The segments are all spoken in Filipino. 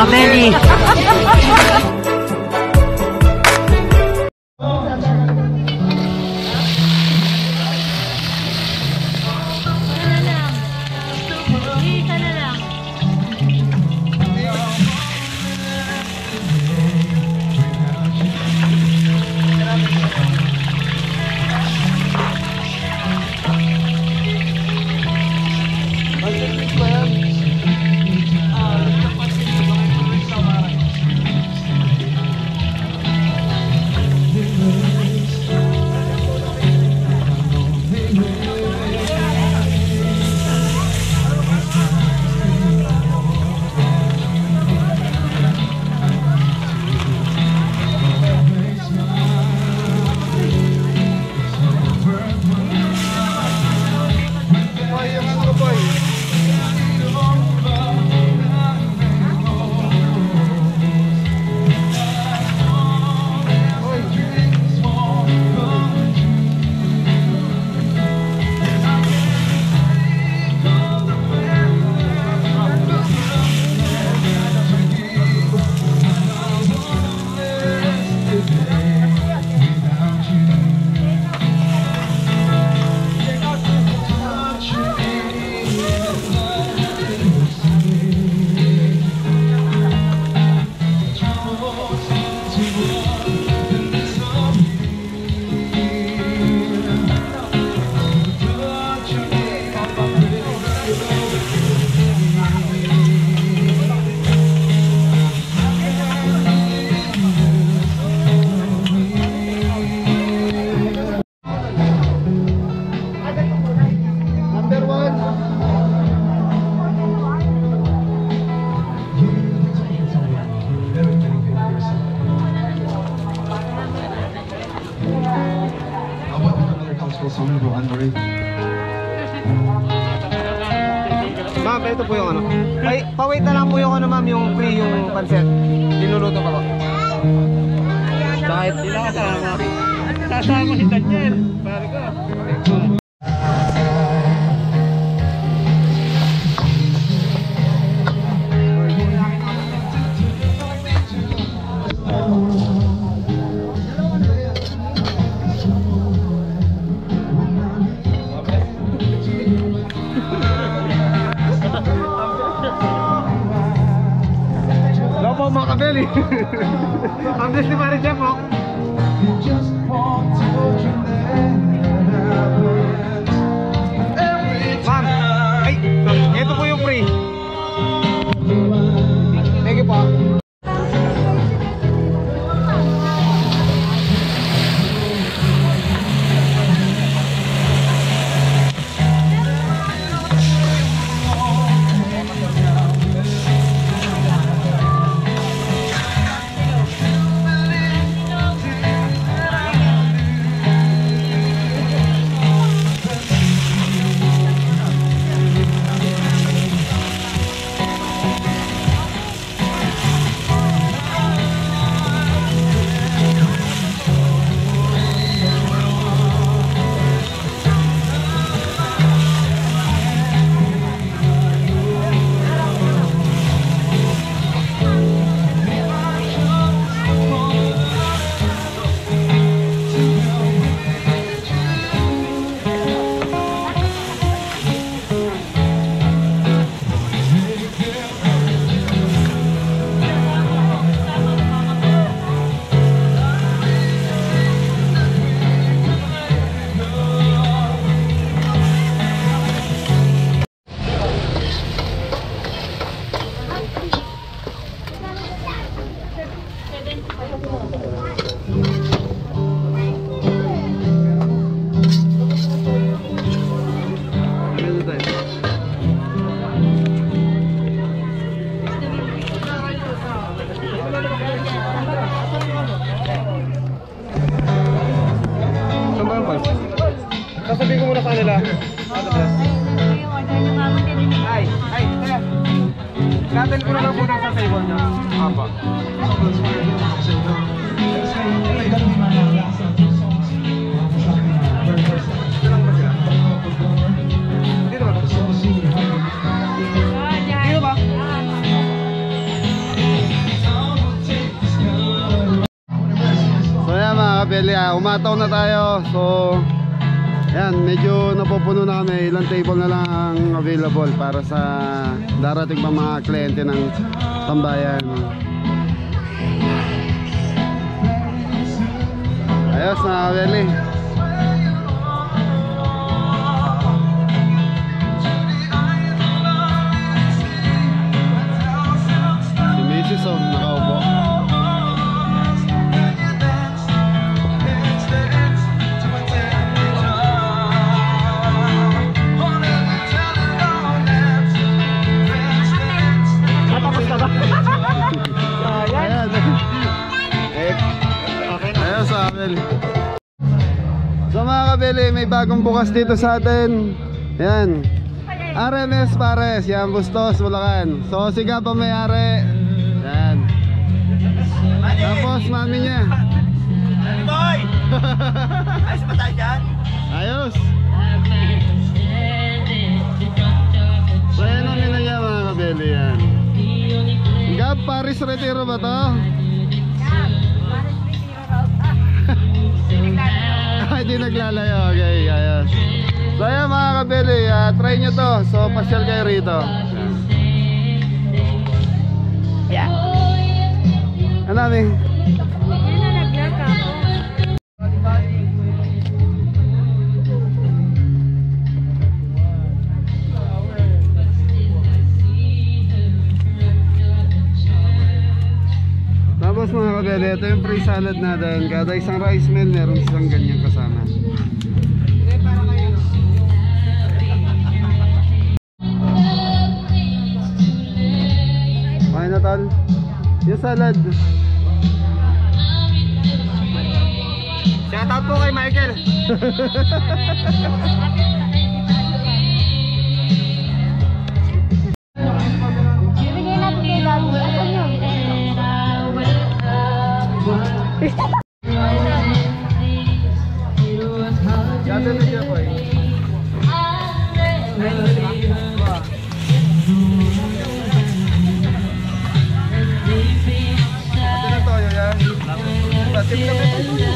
Kabeli. Ma'am, ito po yung ano. Ay, pa-wait na lang po yung ano ma'am, yung free yung pancet. Dinuluto pa po. Kahit sila kasama. Kasama si Daniel. Pare ko. Lopo mga kabeli. Ang bless ni Mari Jeff po. Ma'am, ay, ito po yung free. Thank you po. Sasabihin ko muna sa kanila. Ay, kaya. Natin ko na lang muna sa table niya. Apa. Dito ba? umataw na tayo. So yan, medyo napupuno na kami. Ilang table na lang ang available para sa darating pa mga kliyente ng tambayan. Ayos na, Willie. Si Mrs. nakaupo. Ayan. Ayos, Abel. So mga kabili, may bagong bukas dito sa atin. Ayan, RMS Pares. Yan, Bustos, Bulacan. So siga pa may-ari. Yan. Tapos mami niya. Boy! Ayos ba tayo dyan? Ayos. So yan ang minaya mga kabili. Yan. Gab, Paris Retiro ba to? Hindi naglalayo. Okay, ayos. So ayan mga kabili, try nyo to. So pasyal kayo rito. Yeah. Ano namin? Tapos mga kabili, ito yung free salad natin. Kada isang rice meal, meron isang ganyan kasama. Okay na tol? Yung salad. Shout out po kay Michael. Bibigyan natin kay Daddy. Asan yun? Gata na siya po eh. Ate na toyo yan. Batim na may toyo.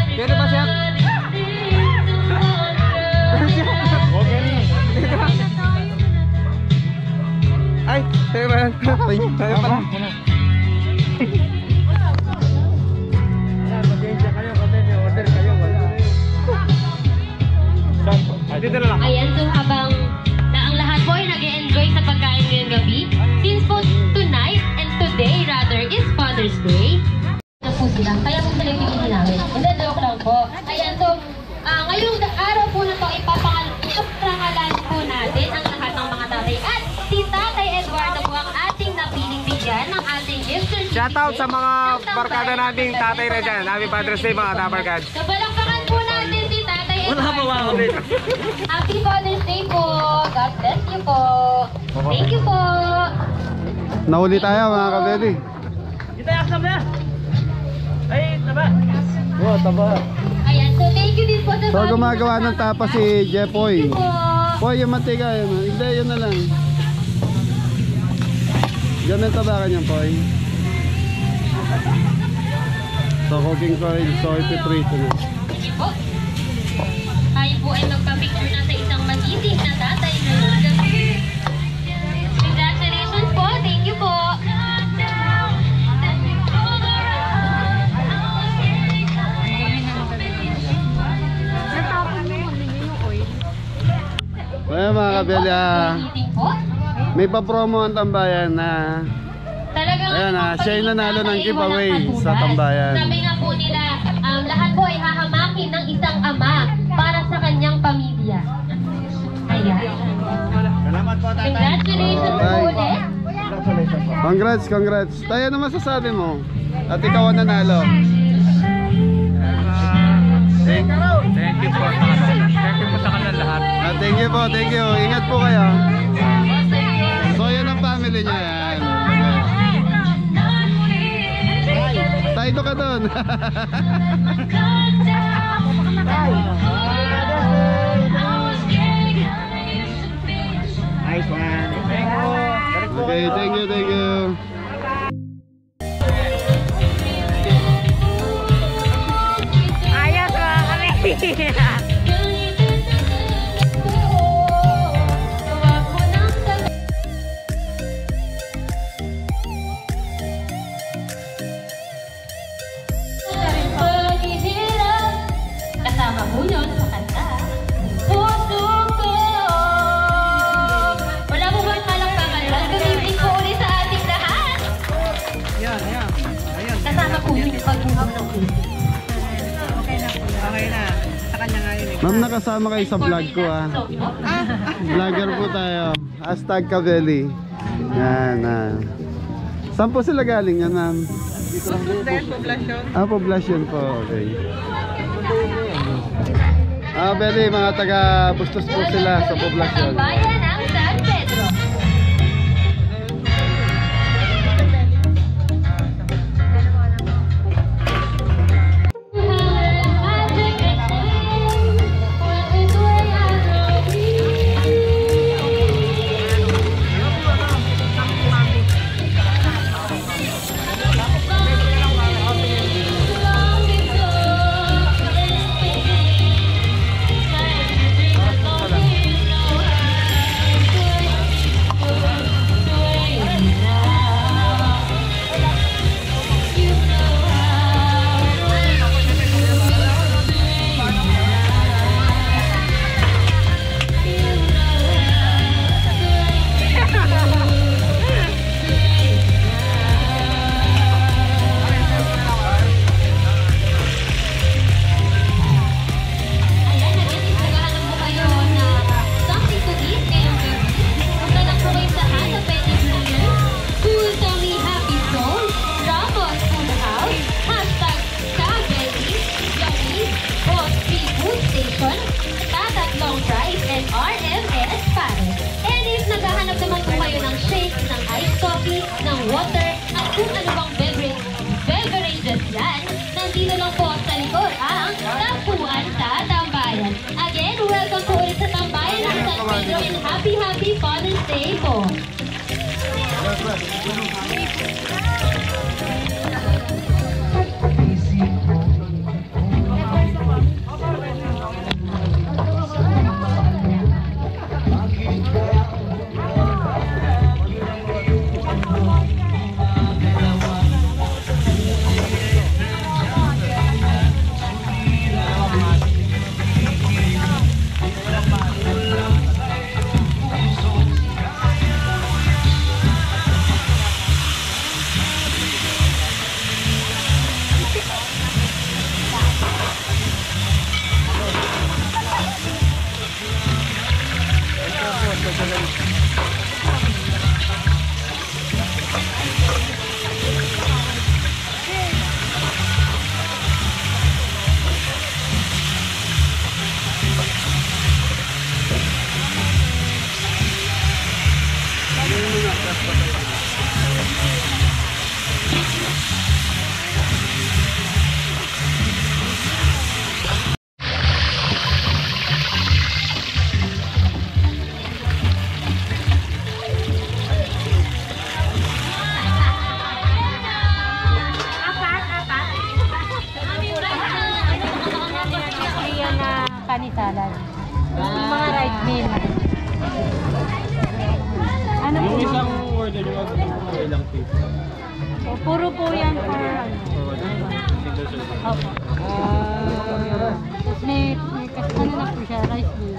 Ano ko yan? Ay, tayo ba yan? Tayo pala. Pasensya kayo kasi may order kayo. Dito na lang. Ayan, so habang ang lahat po ay nag-e-enjoy sa pagkain ngayong gabi, since po tonight and today rather is Father's Day, na po sila. Kaya po sila yung namin. Hindi, joke lang po. Ayan, so ngayong araw po na ito, ipapangalan po natin ang lahat ng mga tatay. At si Tatay Eduardo po ang ating napiling bigyan ng ating Shoutout sa mga barkada naming tatay na dyan. Happy Father's Day mga tabarkad. Kapalakpakan po natin si Tatay Edward. Wala pa ba ako din? Happy Father's Day po. God bless you po. Thank you po. Nahuli tayo mga kabeli. Kita yaksam na. Ay, taba. Oh, taba. Ayan, so thank you din po sa So gumagawa ng tapa si Jepoy. po. Poy, yung mantika yun. Hindi, yun na lang. Ganun tabakan yan, Poy. So cooking oil, soy, petrito na. Sige po. Tayo po ay magpa-picture na sa isang magiting na tatay na congratulations po. Thank you po. Ayan mga kabeli, Magiting po. may pa-promo ang tambayan na Talagang ayan, siya yung nanalo ng giveaway walang sa katulad. tambayan. Sabi nga po nila, lahat po ay hahamakin ng isang ama para sa kanyang pamilya. Ayan. Salamat po, tatay. Congratulations po Bye. ulit. Congrats. Tayo ano masasabi mo? At ikaw ang nanalo. Thank you po sa kanila. Thank you po sa kanila lahat. Thank you. Ingat po kayo. So yan ang family niya yan. Tayo ka doon. Nice one. Thank you. Okay, thank you. Ayos mga kami. Kasama po yun sa kanta. Puso ko. Wala po ba palakpakan? Good evening po ulit sa ating lahat. Ayan. Kasama po yun yung pagbuhang ng puso. Okay na. Sa kanya nga yun. Ma'am, nakasama kayo sa vlog ko ah. Vlogger po tayo. #Kabeli. Yan. Saan po sila galing yan, ma'am? Poblasyon po. Okay. Beli, mga taga Bustos po sila sa poblasyon. Bayan ng San Pedro. ng water at kung ano bang beverages yan, nandito lang po sa likod ang Tapuan sa Tambayan. Again, welcome po ulit sa Tambayan ng San Pedro and happy Father's Day po. biryani salad. Yung mga rice meal. Ano po? Yung isang order nyo, ilang piece? Puro po yan for ano. Single serving. Opo. Tapos may ano na po siya, rice meal.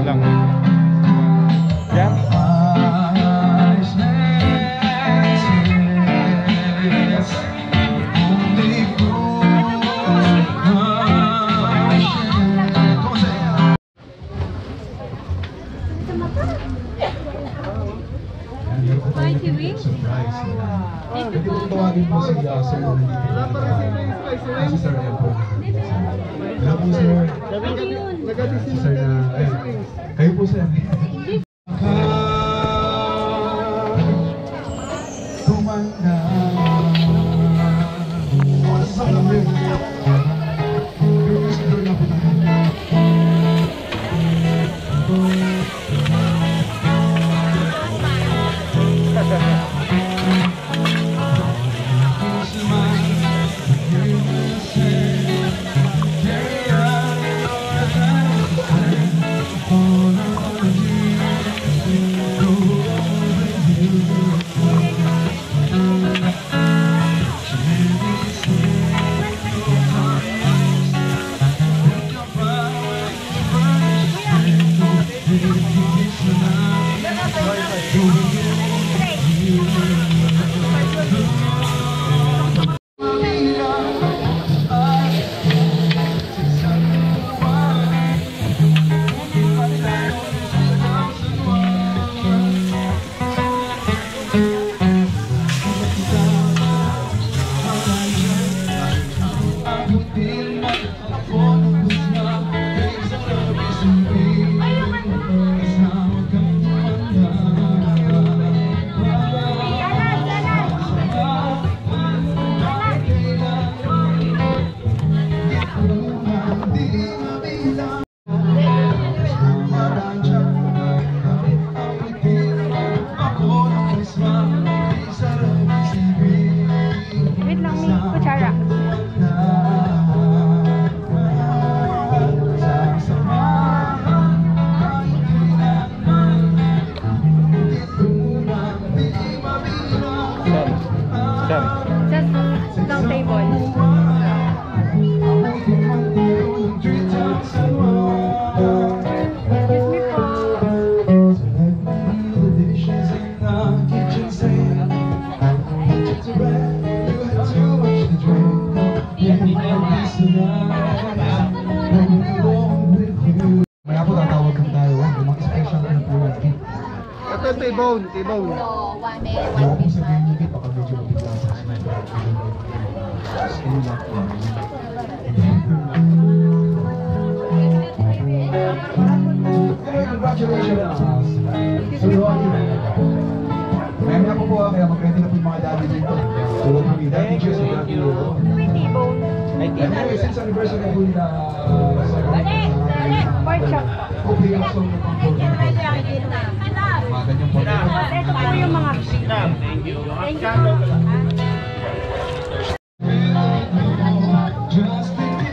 Lang. Yan. Spicy wings? Dito po. Tawagin po si Sir na nandito si Sir Elpo. Hello po Sir. Si Sir na kayo po Sir. Kumanda sa lamig. Wait lang, may kutsara. Just long table. Maya po tatawag kami tayo. Mga special na po. Ito T-bone, T-bone. Ayaw po sabihin nyo baka medyo mabigla sa stay lock lang. Hey, congratulations! Sir Ronnie. Mamaya po po kaya mag-ready na po yung mga daddy dito. Tulad kami, daddy Jess and daddy Lolo. Anyway, since anniversary po yung Pork chop. hopefully yung song na pang mga ganyang po. Ito po yung mga Thank you. Thank you. Just thinking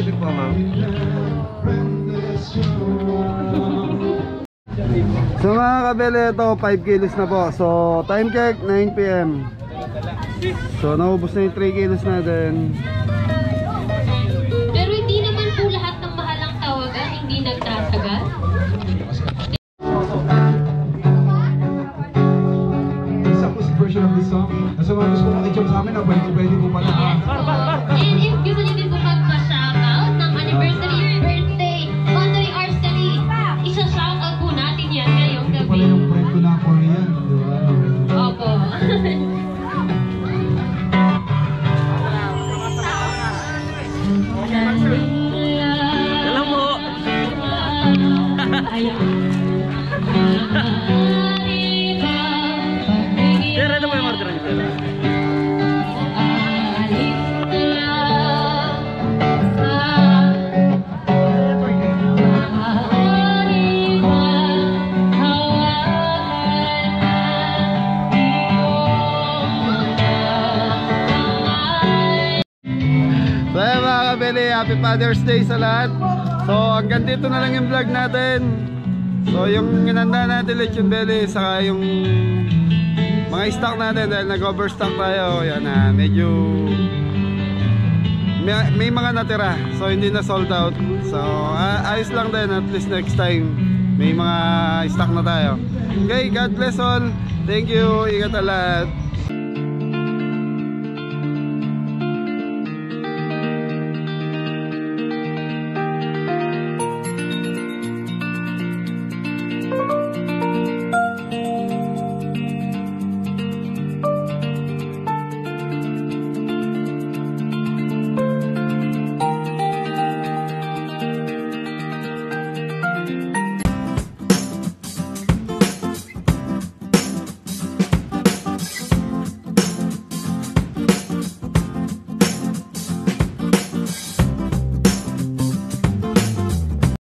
Thank you po, ma'am. So mga kabele, ito 5 kilos na po. So time check 9 PM. So naubos na yung 3 kilos natin. Pero hindi naman po lahat ng mahalang tawagan hindi nagtasagal. Isa po si version of this song. Nasa mga gusto mong i-joke sa amin na pwede po pala. And if gusto niyo din po magpa-shoutout ng anniversary, birthday, Monday Archery, isa-shoutout po natin yan ngayong Ito gabi. pala yung friend ko na Korean. Opo. Alam mo. Sir, ano ba yung order niyo, sir? So ayan mga kabele, happy Father's Day sa lahat. So hanggang dito na lang yung vlog natin. So yung inanda natin lechon belly, saka yung mga stock natin dahil nag-overstock tayo. Yan na, medyo may mga natira. So hindi na sold out. So ayos lang din, at least next time may mga stock na tayo. Okay, God bless all. Thank you, ingat na lahat.